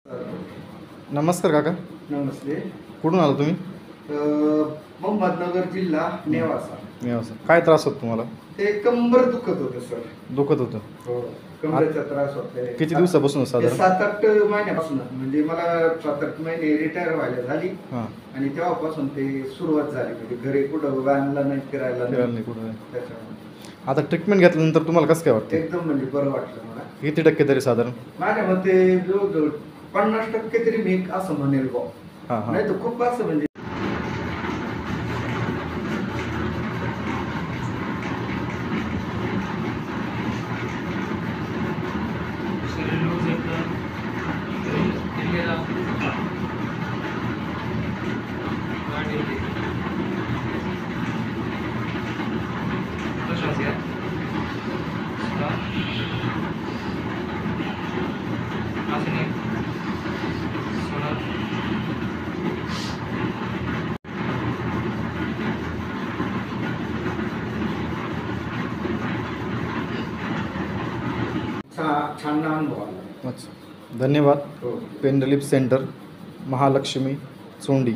नमस्कार काका. नमस्ते. कुठून आला तुम्ही? अहमदनगर जिल्हा नेवासा. नेवासा. काय त्रास होतो तुम्हाला? ते कंबर दुखत होतं सर. दुखत होतं? हो, कमरेचा त्रास होतोय. किती दिवसापासून साधारण? 7-8 महिन्यापासून. म्हणजे मला 7-8 महिने रिटायर व्हायला झाली हां. आणि तेव्हापासून ते सुरुवात झाली. म्हणजे घरी कुठं व्यायामला नाही, फिरायला नाही कुठं. त्याच्यामुळे आता ट्रीटमेंट घेतल्यानंतर तुम्हाला कसं काय वाटतं? एकदम म्हणजे बरं वाटलं मला. किती टक्के तरी साधारण? माझ्या मते जवळजवळ 50% तरी मी असं म्हणेल बुवा. हां हां. नाही तर खूप असं म्हणजे छान अनुभव आला. अच्छा, धन्यवाद. हो. Pain relief centre, Mahalakshmi, Chondi.